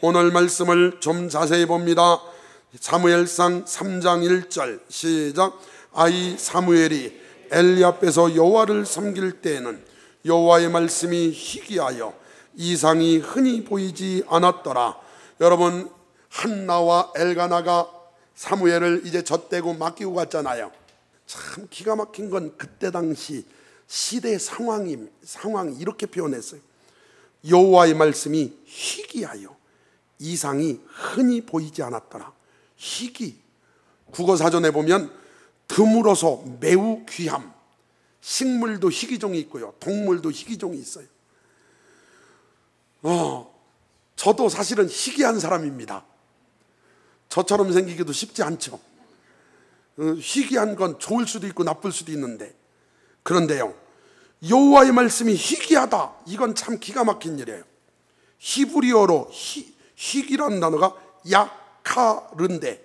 오늘 말씀을 좀 자세히 봅니다. 사무엘상 3장 1절 시작. 아이 사무엘이 엘리 앞에서 여호와를 섬길 때에는 여호와의 말씀이 희귀하여 이상이 흔히 보이지 않았더라. 여러분, 한나와 엘가나가 사무엘을 이제 젖대고 맡기고 갔잖아요. 참 기가 막힌 건 그때 당시 시대 상황이 이렇게 표현했어요. 여호와의 말씀이 희귀하여 이상이 흔히 보이지 않았더라. 희귀, 국어사전에 보면 드물어서 매우 귀함, 식물도 희귀종이 있고요, 동물도 희귀종이 있어요. 저도 사실은 희귀한 사람입니다. 저처럼 생기기도 쉽지 않죠. 희귀한 건 좋을 수도 있고 나쁠 수도 있는데, 그런데요, 여호와의 말씀이 희귀하다, 이건 참 기가 막힌 일이에요. 히브리어로 희귀라는 단어가 야카른데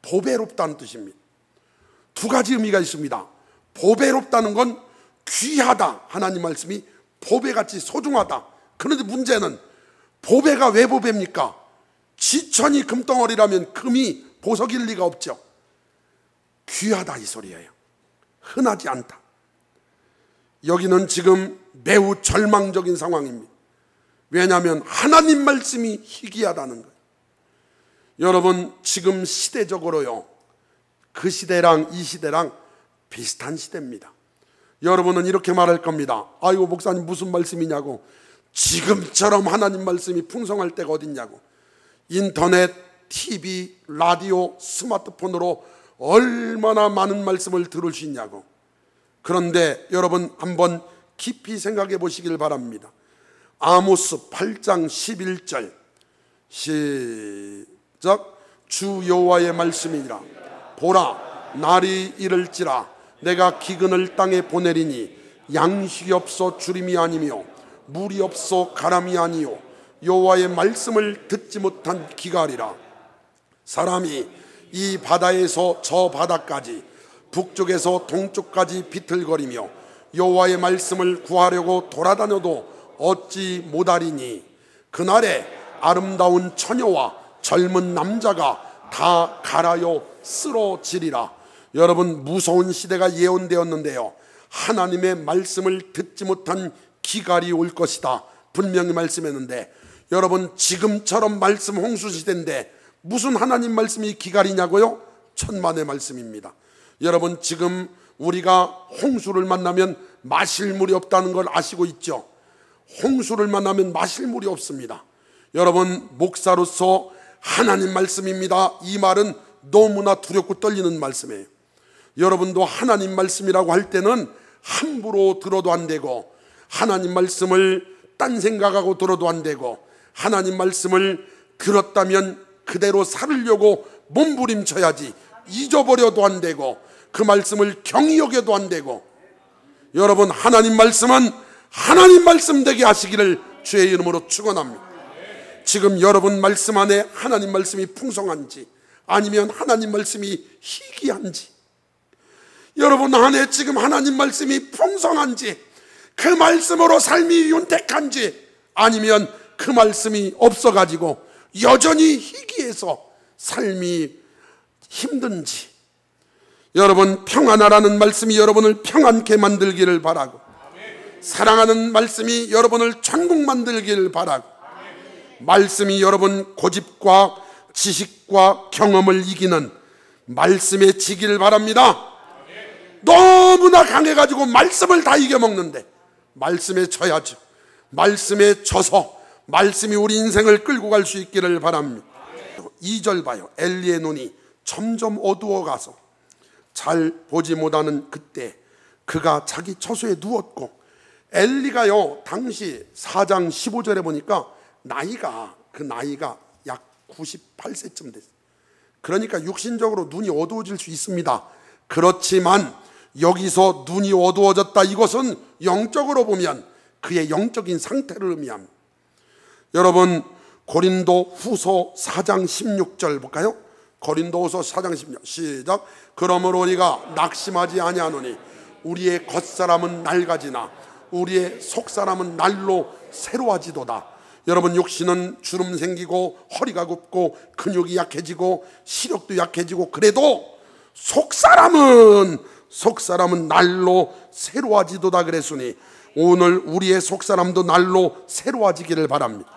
보배롭다는 뜻입니다. 두 가지 의미가 있습니다. 보배롭다는 건 귀하다, 하나님 말씀이 보배같이 소중하다. 그런데 문제는 보배가 왜 보배입니까? 지천이 금덩어리라면 금이 보석일 리가 없죠. 귀하다 이 소리예요. 흔하지 않다. 여기는 지금 매우 절망적인 상황입니다. 왜냐하면 하나님 말씀이 희귀하다는 거예요. 여러분, 지금 시대적으로요, 그 시대랑 이 시대랑 비슷한 시대입니다. 여러분은 이렇게 말할 겁니다. 아이고 목사님 무슨 말씀이냐고. 지금처럼 하나님 말씀이 풍성할 때가 어딨냐고. 인터넷, TV, 라디오, 스마트폰으로 얼마나 많은 말씀을 들을 수 있냐고. 그런데 여러분 한번 깊이 생각해 보시길 바랍니다. 아모스 8장 11절 시작. 주 여호와의 말씀이니라. 보라, 날이 이를지라 내가 기근을 땅에 보내리니 양식이 없어 주림이 아니며 물이 없어 가람이 아니요 여호와의 말씀을 듣지 못한 기갈이라. 사람이 이 바다에서 저 바다까지 북쪽에서 동쪽까지 비틀거리며 여호와의 말씀을 구하려고 돌아다녀도 얻지 못하리니 그날에 아름다운 처녀와 젊은 남자가 다 갈아요 쓰러지리라. 여러분, 무서운 시대가 예언되었는데요, 하나님의 말씀을 듣지 못한 기갈이 올 것이다 분명히 말씀했는데, 여러분 지금처럼 말씀 홍수 시대인데 무슨 하나님 말씀이 기갈이냐고요? 천만의 말씀입니다. 여러분, 지금 우리가 홍수를 만나면 마실 물이 없다는 걸 아시고 있죠? 홍수를 만나면 마실 물이 없습니다. 여러분, 목사로서 하나님 말씀입니다, 이 말은 너무나 두렵고 떨리는 말씀이에요. 여러분도 하나님 말씀이라고 할 때는 함부로 들어도 안 되고, 하나님 말씀을 딴 생각하고 들어도 안 되고, 하나님 말씀을 들었다면 그대로 살으려고 몸부림쳐야지, 잊어버려도 안 되고 그 말씀을 경히 여겨도 안 되고. 여러분, 하나님 말씀은 하나님 말씀 되게 하시기를 주의 이름으로 축원합니다. 지금 여러분 말씀 안에 하나님 말씀이 풍성한지 아니면 하나님 말씀이 희귀한지, 여러분 안에 지금 하나님 말씀이 풍성한지, 그 말씀으로 삶이 윤택한지, 아니면 그 말씀이 없어가지고 여전히 희귀해서 삶이 힘든지. 여러분, 평안하라는 말씀이 여러분을 평안케 만들기를 바라고, 사랑하는 말씀이 여러분을 천국 만들기를 바라고, 말씀이 여러분 고집과 지식과 경험을 이기는 말씀에 지기를 바랍니다. 너무나 강해가지고 말씀을 다 이겨먹는데 말씀에 져야죠. 말씀에 져서 말씀이 우리 인생을 끌고 갈 수 있기를 바랍니다. 2절 봐요. 엘리의 눈이 점점 어두워가서 잘 보지 못하는 그때 그가 자기 처소에 누웠고, 엘리가요 당시 4장 15절에 보니까 그 나이가 약 98세쯤 됐어요. 그러니까 육신적으로 눈이 어두워질 수 있습니다. 그렇지만 여기서 눈이 어두워졌다, 이것은 영적으로 보면 그의 영적인 상태를 의미합니다. 여러분, 고린도 후서 4장 16절 볼까요? 고린도 후서 4장 16절 시작. 그러므로 우리가 낙심하지 아니하노니 우리의 겉사람은 낡아지나 우리의 속사람은 날로 새로워지도다. 여러분, 육신은 주름 생기고 허리가 굽고 근육이 약해지고 시력도 약해지고, 그래도 속사람은 날로 새로워지도다 그랬으니 오늘 우리의 속사람도 날로 새로워지기를 바랍니다.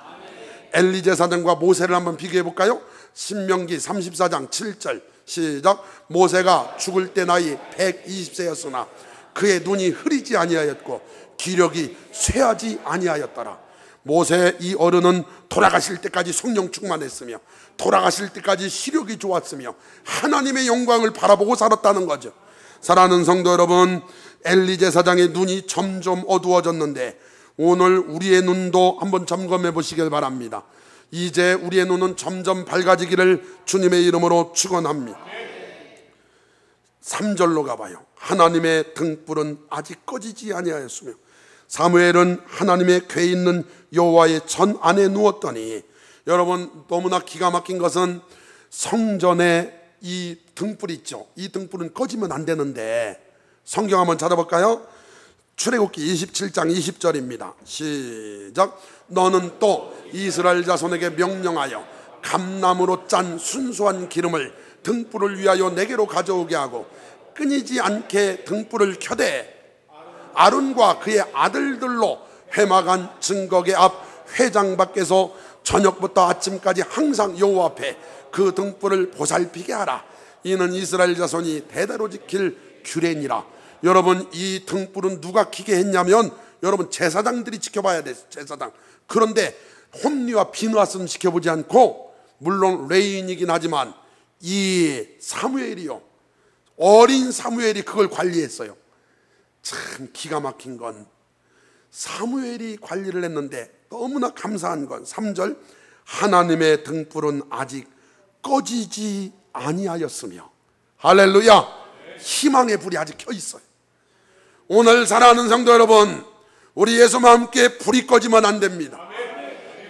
엘리 제사장과 모세를 한번 비교해 볼까요? 신명기 34장 7절 시작. 모세가 죽을 때 나이 120세였으나 그의 눈이 흐리지 아니하였고 기력이 쇠하지 아니하였더라. 모세 이 어른은 돌아가실 때까지 성령 충만했으며 돌아가실 때까지 시력이 좋았으며 하나님의 영광을 바라보고 살았다는 거죠. 사랑하는 성도 여러분, 엘리 제사장의 눈이 점점 어두워졌는데 오늘 우리의 눈도 한번 점검해 보시길 바랍니다. 이제 우리의 눈은 점점 밝아지기를 주님의 이름으로 축원합니다. 3절로 가봐요. 하나님의 등불은 아직 꺼지지 아니하였으며 사무엘은 하나님의 궤 있는 여호와의 전 안에 누웠더니, 여러분, 너무나 기가 막힌 것은 성전에 이 등불 있죠. 이 등불은 꺼지면 안 되는데, 성경 한번 찾아볼까요? 출애굽기 27장 20절입니다 시작. 너는 또 이스라엘 자손에게 명령하여 감나무로 짠 순수한 기름을 등불을 위하여 내게로 가져오게 하고 끊이지 않게 등불을 켜되 아론과 그의 아들들로 회막안 증거계 앞 회장 밖에서 저녁부터 아침까지 항상 여호와 앞에 그 등불을 보살피게 하라. 이는 이스라엘 자손이 대대로 지킬 규례니라. 여러분, 이 등불은 누가 켜게 했냐면 여러분, 제사장들이 지켜봐야 돼. 제사장. 그런데 홈리와 비느하스는 지켜보지 않고, 물론 레인이긴 하지만 이 사무엘이요, 어린 사무엘이 그걸 관리했어요. 참 기가 막힌 건 사무엘이 관리를 했는데 너무나 감사한 건 3절. 하나님의 등불은 아직 꺼지지 아니하였으며, 할렐루야, 희망의 불이 아직 켜 있어요. 오늘 사랑하는 성도 여러분, 우리 예수와 함께 불이 꺼지면 안 됩니다.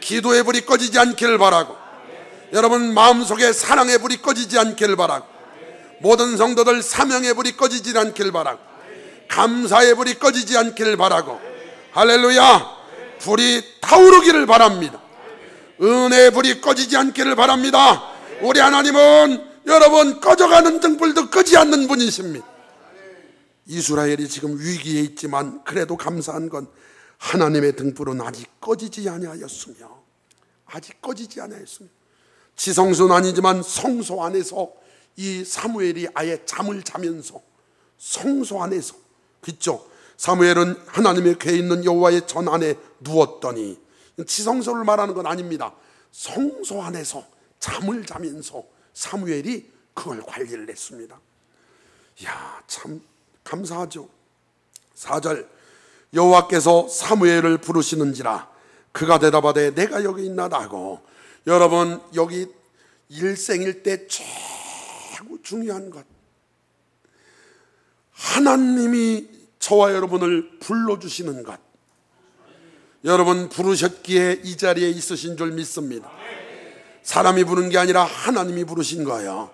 기도의 불이 꺼지지 않기를 바라고, 여러분 마음속에 사랑의 불이 꺼지지 않기를 바라고, 모든 성도들 사명의 불이 꺼지지 않기를 바라고, 감사의 불이 꺼지지 않기를 바라고, 할렐루야, 불이 타오르기를 바랍니다. 은혜의 불이 꺼지지 않기를 바랍니다. 우리 하나님은 여러분 꺼져가는 등불도 끄지 않는 분이십니다. 이스라엘이 지금 위기에 있지만 그래도 감사한 건 하나님의 등불은 아직 꺼지지 아니하였으며, 아직 꺼지지 아니하였으며, 지성소는 아니지만 성소 안에서 이 사무엘이 아예 잠을 자면서 성소 안에서, 그렇죠? 사무엘은 하나님의 궤 있는 여호와의 전 안에 누웠더니, 지성소를 말하는 건 아닙니다. 성소 안에서 잠을 자면서 사무엘이 그걸 관리를 했습니다. 이야, 참 감사하죠. 4절. 여호와께서 사무엘을 부르시는지라 그가 대답하되 내가 여기 있나다 하고, 여러분 여기 일생일 때 최고 중요한 것, 하나님이 저와 여러분을 불러주시는 것. 여러분 부르셨기에 이 자리에 있으신 줄 믿습니다. 사람이 부른 게 아니라 하나님이 부르신 거예요.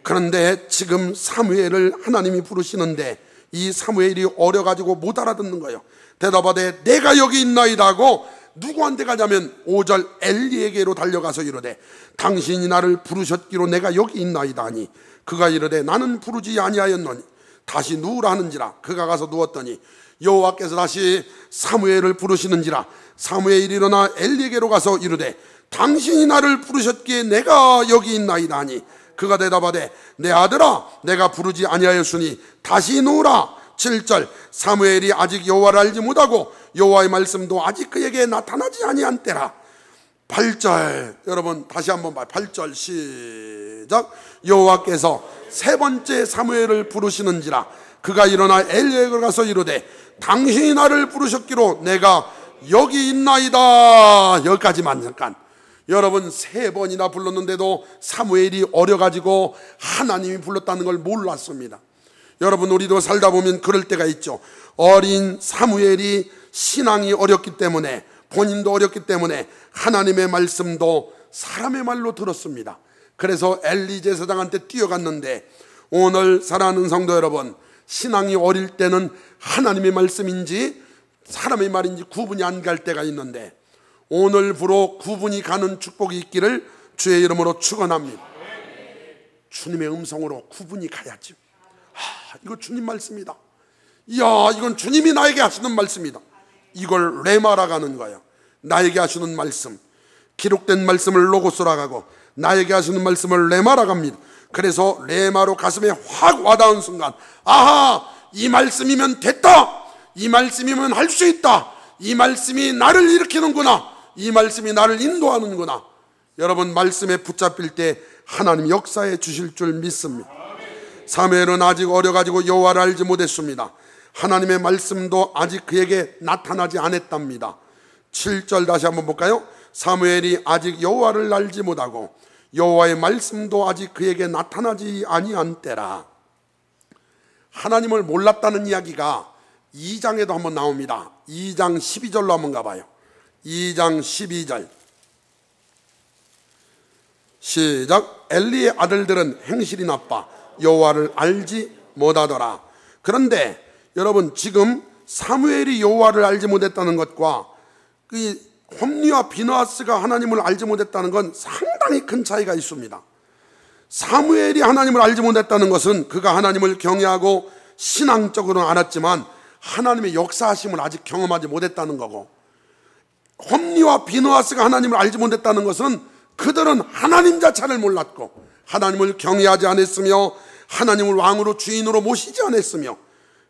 그런데 지금 사무엘을 하나님이 부르시는데 이 사무엘이 어려가지고 못 알아듣는 거예요. 대답하되 내가 여기 있나이다 하고, 누구한테 가냐면 5절 엘리에게로 달려가서 이르되 당신이 나를 부르셨기로 내가 여기 있나이다 하니, 그가 이르되 나는 부르지 아니하였노니 다시 누우라 하는지라. 그가 가서 누웠더니 여호와께서 다시 사무엘을 부르시는지라. 사무엘이 일어나 엘리에게로 가서 이르되 당신이 나를 부르셨기에 내가 여기 있나이다 하니, 그가 대답하되 내 아들아 내가 부르지 아니하였으니 다시 누우라. 7절 사무엘이 아직 여호와를 알지 못하고 여호와의 말씀도 아직 그에게 나타나지 아니한 때라. 8절 여러분 다시 한번 봐요. 8절 시작. 여호와께서 세 번째 사무엘을 부르시는지라. 그가 일어나 엘리에게로 가서 이르되 당신이 나를 부르셨기로 내가 여기 있나이다. 여기까지만. 잠깐, 여러분 세 번이나 불렀는데도 사무엘이 어려가지고 하나님이 불렀다는 걸 몰랐습니다. 여러분 우리도 살다 보면 그럴 때가 있죠. 어린 사무엘이 신앙이 어렸기 때문에, 본인도 어렸기 때문에 하나님의 말씀도 사람의 말로 들었습니다. 그래서 엘리 제사장한테 뛰어갔는데, 오늘 사랑하는 성도 여러분, 신앙이 어릴 때는 하나님의 말씀인지 사람의 말인지 구분이 안 갈 때가 있는데, 오늘부로 구분이 가는 축복이 있기를 주의 이름으로 축원합니다. 주님의 음성으로 구분이 가야죠. 이거 주님 말씀이다. 이야, 이건 주님이 나에게 하시는 말씀이다. 이걸 레마라고 하는 거야. 나에게 하시는 말씀, 기록된 말씀을 로고스라고 하고 나에게 하시는 말씀을 레마라고 합니다. 그래서 레마로 가슴에 확 와닿은 순간, 아하, 이 말씀이면 됐다, 이 말씀이면 할 수 있다, 이 말씀이 나를 일으키는구나, 이 말씀이 나를 인도하는구나. 여러분, 말씀에 붙잡힐 때 하나님 역사해 주실 줄 믿습니다. 사무엘은 아직 어려가지고 여호와를 알지 못했습니다. 하나님의 말씀도 아직 그에게 나타나지 않았답니다. 7절 다시 한번 볼까요? 사무엘이 아직 여호와를 알지 못하고 여호와의 말씀도 아직 그에게 나타나지 아니한 때라. 하나님을 몰랐다는 이야기가 2장에도 한번 나옵니다. 2장 12절로 한번 가봐요. 2장 12절 시작. 엘리의 아들들은 행실이 나빠 여호와를 알지 못하더라. 그런데 여러분, 지금 사무엘이 여호와를 알지 못했다는 것과 그 홈리와 비느하스가 하나님을 알지 못했다는 건 상당히 큰 차이가 있습니다. 사무엘이 하나님을 알지 못했다는 것은 그가 하나님을 경외하고 신앙적으로는 알았지만 하나님의 역사하심을 아직 경험하지 못했다는 거고, 홈리와 비느하스가 하나님을 알지 못했다는 것은 그들은 하나님 자체를 몰랐고 하나님을 경외하지 않았으며 하나님을 왕으로 주인으로 모시지 않았으며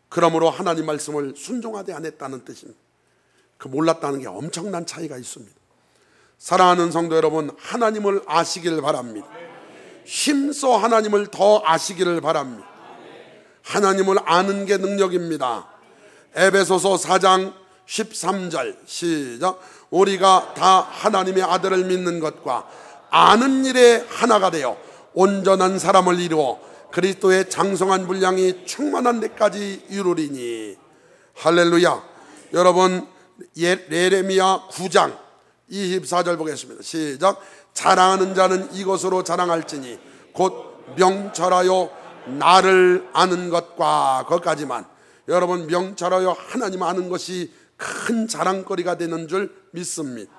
그러므로 하나님 말씀을 순종하지 않았다는 뜻입니다. 그 몰랐다는 게 엄청난 차이가 있습니다. 사랑하는 성도 여러분, 하나님을 아시기를 바랍니다. 힘써 하나님을 더 아시기를 바랍니다. 하나님을 아는 게 능력입니다. 에베소서 4장 13절 시작. 우리가 다 하나님의 아들을 믿는 것과 아는 일에 하나가 되어 온전한 사람을 이루어 그리스도의 장성한 분량이 충만한 데까지 이루리니. 할렐루야. 여러분, 예레미야 9장 24절 보겠습니다. 시작. 자랑하는 자는 이것으로 자랑할지니 곧 명철하여 나를 아는 것과, 거기까지만. 여러분, 명철하여 하나님 아는 것이 큰 자랑거리가 되는 줄 믿습니다.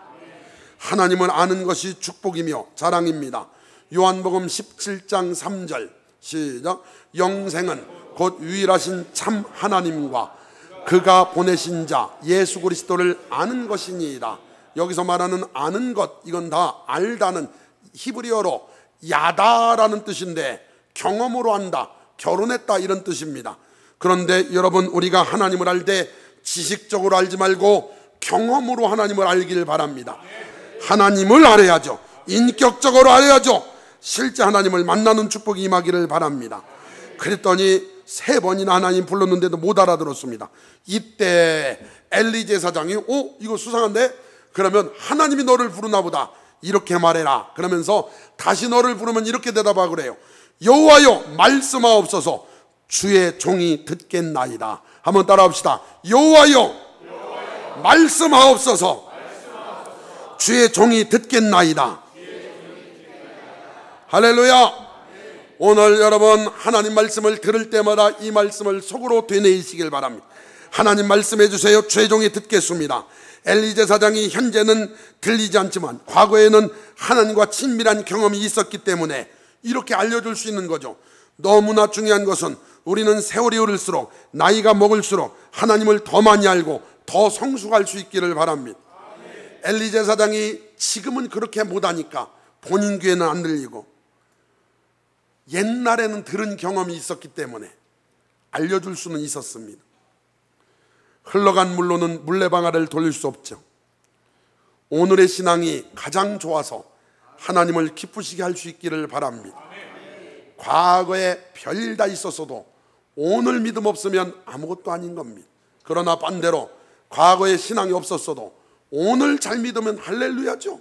하나님을 아는 것이 축복이며 자랑입니다. 요한복음 17장 3절 시작. 영생은 곧 유일하신 참 하나님과 그가 보내신 자 예수 그리스도를 아는 것이니이다. 여기서 말하는 아는 것, 이건 다 알다는 히브리어로 야다라는 뜻인데 경험으로 안다, 결혼했다, 이런 뜻입니다. 그런데 여러분, 우리가 하나님을 알 때 지식적으로 알지 말고 경험으로 하나님을 알기를 바랍니다. 하나님을 알아야죠. 인격적으로 알아야죠. 실제 하나님을 만나는 축복이 임하기를 바랍니다. 그랬더니 3번이나 하나님 불렀는데도 못 알아들었습니다. 이때 엘리 제사장이 이거 수상한데? 그러면 하나님이 너를 부르나 보다, 이렇게 말해라. 그러면서 다시 너를 부르면 이렇게 대답하고 그래요. 여호와여 말씀하옵소서 주의 종이 듣겠나이다. 한번 따라합시다. 여호와여 말씀하옵소서 주의 종이 듣겠나이다. 할렐루야. 오늘 여러분, 하나님 말씀을 들을 때마다 이 말씀을 속으로 되뇌이시길 바랍니다. 하나님 말씀해 주세요. 주의 종이 듣겠습니다. 엘리 제사장이 현재는 들리지 않지만 과거에는 하나님과 친밀한 경험이 있었기 때문에 이렇게 알려줄 수 있는 거죠. 너무나 중요한 것은 우리는 세월이 흐를수록, 나이가 먹을수록 하나님을 더 많이 알고 더 성숙할 수 있기를 바랍니다. 엘리 제사장이 지금은 그렇게 못하니까 본인 귀에는 안 들리고 옛날에는 들은 경험이 있었기 때문에 알려줄 수는 있었습니다. 흘러간 물로는 물레방아를 돌릴 수 없죠. 오늘의 신앙이 가장 좋아서 하나님을 기쁘시게 할 수 있기를 바랍니다. 과거에 별일 다 있었어도 오늘 믿음 없으면 아무것도 아닌 겁니다. 그러나 반대로 과거에 신앙이 없었어도 오늘 잘 믿으면 할렐루야죠.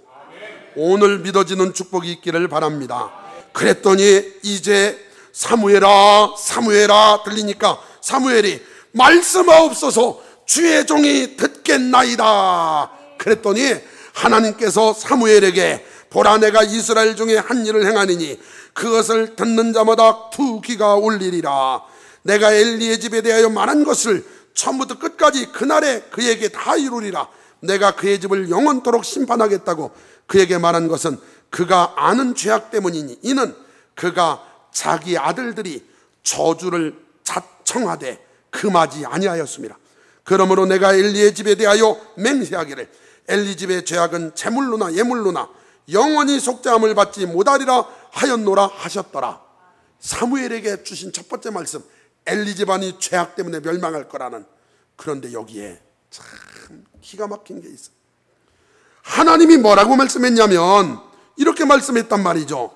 오늘 믿어지는 축복이 있기를 바랍니다. 그랬더니 이제 사무엘아 사무엘아 들리니까 사무엘이 말씀하옵소서 주의 종이 듣겠나이다. 그랬더니 하나님께서 사무엘에게 보라, 내가 이스라엘 중에 한 일을 행하니니 그것을 듣는 자마다 두 귀가 울리리라. 내가 엘리의 집에 대하여 말한 것을 처음부터 끝까지 그날에 그에게 다 이루리라. 내가 그의 집을 영원토록 심판하겠다고 그에게 말한 것은 그가 아는 죄악 때문이니 이는 그가 자기 아들들이 저주를 자청하되 금하지 아니하였습니다. 그러므로 내가 엘리의 집에 대하여 맹세하기를 엘리 집의 죄악은 제물로나 예물로나 영원히 속죄함을 받지 못하리라 하였노라 하셨더라. 사무엘에게 주신 첫 번째 말씀, 엘리 집안이 죄악 때문에 멸망할 거라는. 그런데 여기에 참 기가 막힌 게 있어요. 하나님이 뭐라고 말씀했냐면 이렇게 말씀했단 말이죠.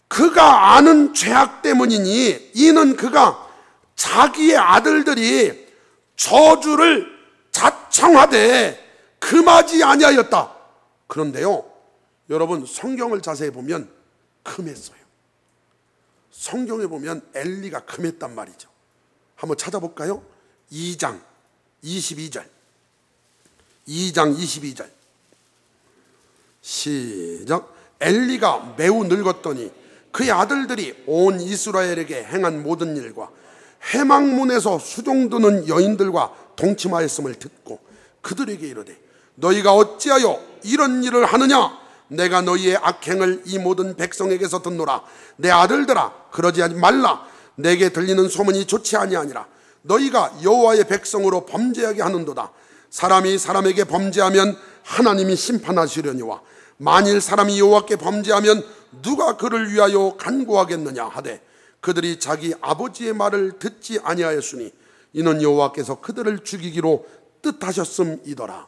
그가 아는 죄악 때문이니 이는 그가 자기의 아들들이 저주를 자청하되 금하지 아니하였다. 그런데요, 여러분 성경을 자세히 보면 금했어요. 성경에 보면 엘리가 금했단 말이죠. 한번 찾아볼까요? 2장 22절. 2장 22절 시작. 엘리가 매우 늙었더니 그의 아들들이 온 이스라엘에게 행한 모든 일과 회막문에서 수종드는 여인들과 동침하였음을 듣고 그들에게 이르되 너희가 어찌하여 이런 일을 하느냐? 내가 너희의 악행을 이 모든 백성에게서 듣노라. 내 아들들아, 그러지 말라. 내게 들리는 소문이 좋지 아니하니라. 너희가 여호와의 백성으로 범죄하게 하는도다. 사람이 사람에게 범죄하면 하나님이 심판하시려니와 만일 사람이 여호와께 범죄하면 누가 그를 위하여 간구하겠느냐 하되 그들이 자기 아버지의 말을 듣지 아니하였으니 이는 여호와께서 그들을 죽이기로 뜻하셨음이더라.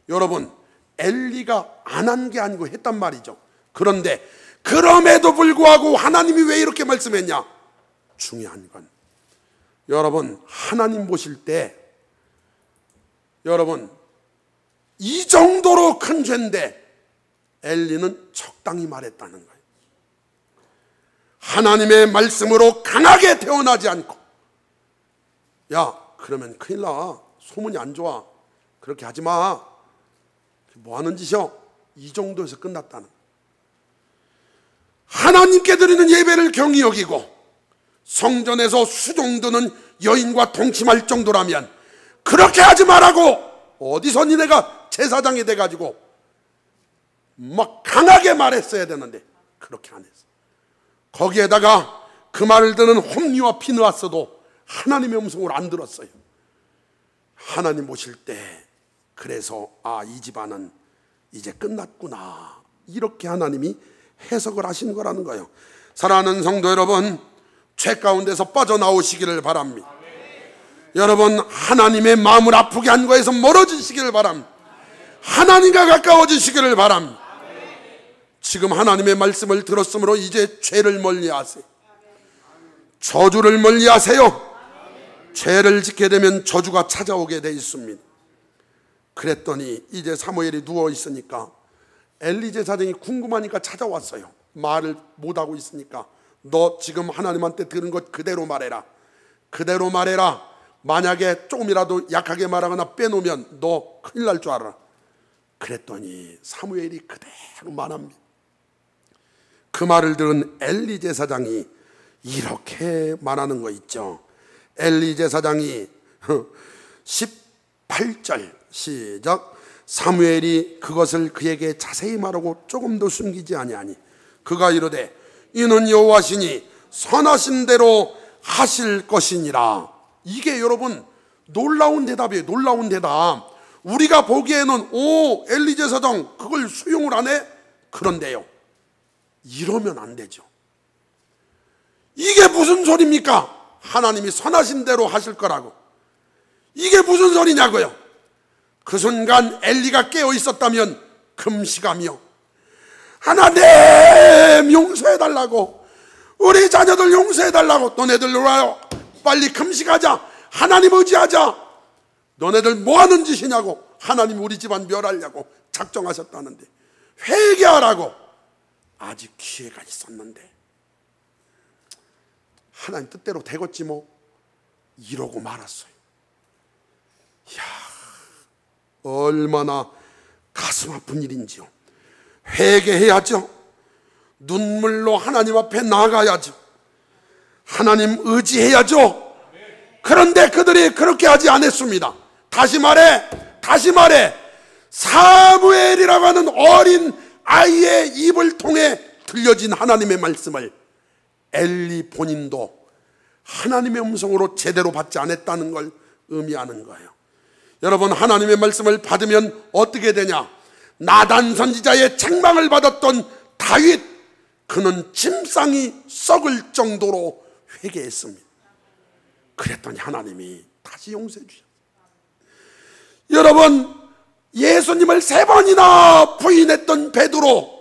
여러분, 엘리가 안 한 게 아니고 했단 말이죠. 그런데 그럼에도 불구하고 하나님이 왜 이렇게 말씀했냐? 중요한 건 여러분, 하나님 보실 때 여러분 이 정도로 큰 죄인데 엘리는 적당히 말했다는 거예요. 하나님의 말씀으로 강하게 태어나지 않고, 야 그러면 큰일 나, 소문이 안 좋아, 그렇게 하지 마, 뭐 하는 짓이야, 이 정도에서 끝났다는 거예요. 하나님께 드리는 예배를 경히 여기고 성전에서 수종드는 여인과 동침할 정도라면 그렇게 하지 말라고 어디서 니네가 제사장이 돼가지고 막 강하게 말했어야 되는데 그렇게 안 했어. 거기에다가 그 말을 듣는 홈리와 피느하스도 하나님의 음성을 안 들었어요. 하나님 보실 때 그래서 이 집안은 이제 끝났구나, 이렇게 하나님이 해석을 하신 거라는 거예요. 사랑하는 성도 여러분, 죄 가운데서 빠져나오시기를 바랍니다. 여러분, 하나님의 마음을 아프게 한 거에서 멀어지시기를 바랍니다. 하나님과 가까워지시기를 바랍니다. 지금 하나님의 말씀을 들었으므로 이제 죄를 멀리하세요. 저주를 멀리하세요. 죄를 짓게 되면 저주가 찾아오게 돼 있습니다. 그랬더니 이제 사무엘이 누워 있으니까 엘리 제사장이 궁금하니까 찾아왔어요. 말을 못하고 있으니까 너 지금 하나님한테 들은 것 그대로 말해라. 그대로 말해라. 만약에 조금이라도 약하게 말하거나 빼놓으면 너 큰일 날 줄 알아. 그랬더니 사무엘이 그대로 말합니다. 그 말을 들은 엘리 제사장이 이렇게 말하는 거 있죠. 엘리 제사장이 18절 시작. 사무엘이 그것을 그에게 자세히 말하고 조금도 숨기지 아니하니 그가 이르되 이는 여호와시니 선하신 대로 하실 것이니라. 이게 여러분 놀라운 대답이에요. 놀라운 대답. 우리가 보기에는 엘리 제사장 그걸 수용을 안 해? 그런데요, 이러면 안 되죠. 이게 무슨 소리입니까? 하나님이 선하신 대로 하실 거라고. 이게 무슨 소리냐고요. 그 순간 엘리가 깨어 있었다면 금식하며 하나님 용서해달라고, 우리 자녀들 용서해달라고, 너네들 와요, 빨리 금식하자, 하나님 의지하자, 너네들 뭐하는 짓이냐고, 하나님 우리 집안 멸하려고 작정하셨다는데 회개하라고 아직 기회가 있었는데 하나님 뜻대로 되겠지 뭐, 이러고 말았어요. 이야, 얼마나 가슴 아픈 일인지요. 회개해야죠. 눈물로 하나님 앞에 나가야죠. 하나님 의지해야죠. 그런데 그들이 그렇게 하지 않았습니다. 다시 말해 사무엘이라고 하는 어린 아이의 입을 통해 들려진 하나님의 말씀을 엘리 본인도 하나님의 음성으로 제대로 받지 않았다는 걸 의미하는 거예요. 여러분, 하나님의 말씀을 받으면 어떻게 되냐? 나단 선지자의 책망을 받았던 다윗, 그는 짐승이 썩을 정도로 회개했습니다. 그랬더니 하나님이 다시 용서해 주셨어요. 여러분, 예수님을 3번이나 부인했던 베드로,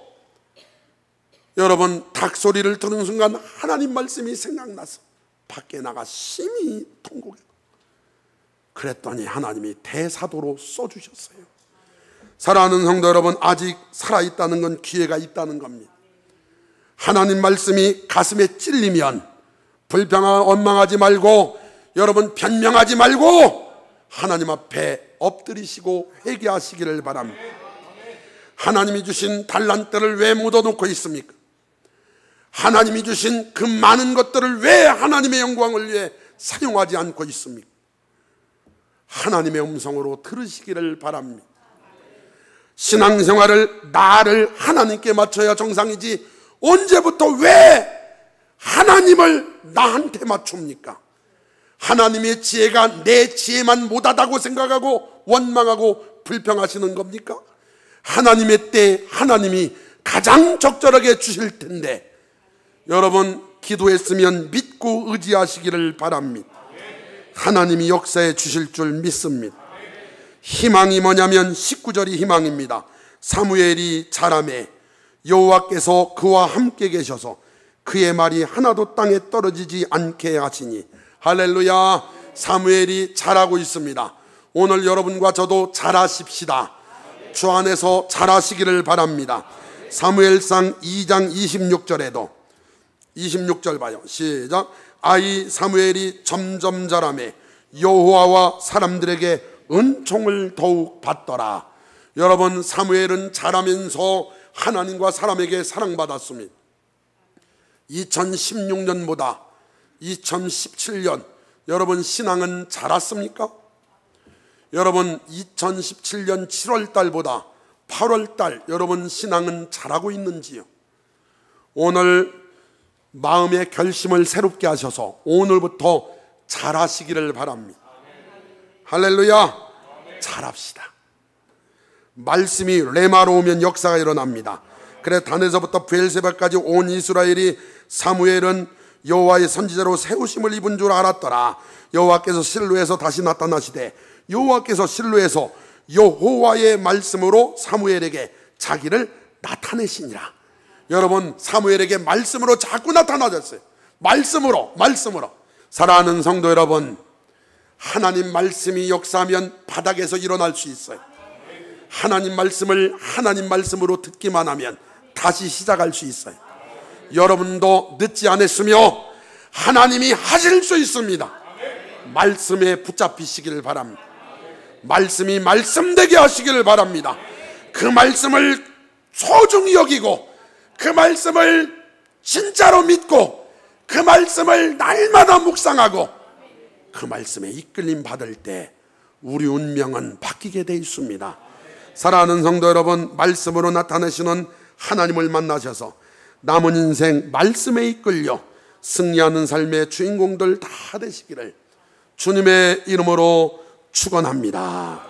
여러분, 닭소리를 들은 순간 하나님 말씀이 생각나서 밖에 나가 심히 통곡했고, 그랬더니 하나님이 대사도로 쏘주셨어요. 사랑하는 성도 여러분, 아직 살아있다는 건 기회가 있다는 겁니다. 하나님 말씀이 가슴에 찔리면 원망하지 말고, 여러분, 변명하지 말고 하나님 앞에 엎드리시고 회개하시기를 바랍니다. 하나님이 주신 달란트를 왜 묻어놓고 있습니까? 하나님이 주신 그 많은 것들을 왜 하나님의 영광을 위해 사용하지 않고 있습니까? 하나님의 음성으로 들으시기를 바랍니다. 신앙생활을 나를 하나님께 맞춰야 정상이지, 언제부터 왜 하나님을 나한테 맞춥니까? 하나님의 지혜가 내 지혜만 못하다고 생각하고 원망하고 불평하시는 겁니까? 하나님의 때에 하나님이 가장 적절하게 주실 텐데, 여러분, 기도했으면 믿고 의지하시기를 바랍니다. 하나님이 역사해 주실 줄 믿습니다. 희망이 뭐냐면 19절이 희망입니다. 사무엘이 자라매 여호와께서 그와 함께 계셔서 그의 말이 하나도 땅에 떨어지지 않게 하시니. 할렐루야. 사무엘이 자라고 있습니다. 오늘 여러분과 저도 자라십시다. 주 안에서 자라시기를 바랍니다. 사무엘상 2장 26절에도 26절 봐요. 시작. 아이 사무엘이 점점 자라매 여호와와 사람들에게 은총을 더욱 받더라. 여러분, 사무엘은 자라면서 하나님과 사람에게 사랑받았습니다. 2016년보다 2017년 여러분 신앙은 자랐습니까? 여러분, 2017년 7월 달보다 8월 달 여러분 신앙은 자라고 있는지요? 오늘 마음의 결심을 새롭게 하셔서 오늘부터 자라시기를 바랍니다. 할렐루야. 자랍시다. 말씀이 레마로 오면 역사가 일어납니다. 그래 단에서부터 브엘세바까지 온 이스라엘이 사무엘은 여호와의 선지자로 세우심을 입은 줄 알았더라. 여호와께서 실로에서 다시 나타나시되, 여호와께서 실로에서 여호와의 말씀으로 사무엘에게 자기를 나타내시니라. 여러분, 사무엘에게 말씀으로 자꾸 나타나졌어요. 말씀으로. 사랑하는 성도 여러분, 하나님 말씀이 역사하면 바닥에서 일어날 수 있어요. 하나님 말씀을 하나님 말씀으로 듣기만 하면 다시 시작할 수 있어요. 여러분도 늦지 않았으며 하나님이 하실 수 있습니다. 말씀에 붙잡히시기를 바랍니다. 말씀이 말씀되게 하시기를 바랍니다. 그 말씀을 소중히 여기고, 그 말씀을 진짜로 믿고, 그 말씀을 날마다 묵상하고, 그 말씀에 이끌림 받을 때 우리 운명은 바뀌게 돼 있습니다. 사랑하는 성도 여러분, 말씀으로 나타내시는 하나님을 만나셔서 남은 인생 말씀에 이끌려 승리하는 삶의 주인공들 다 되시기를 주님의 이름으로 축원합니다.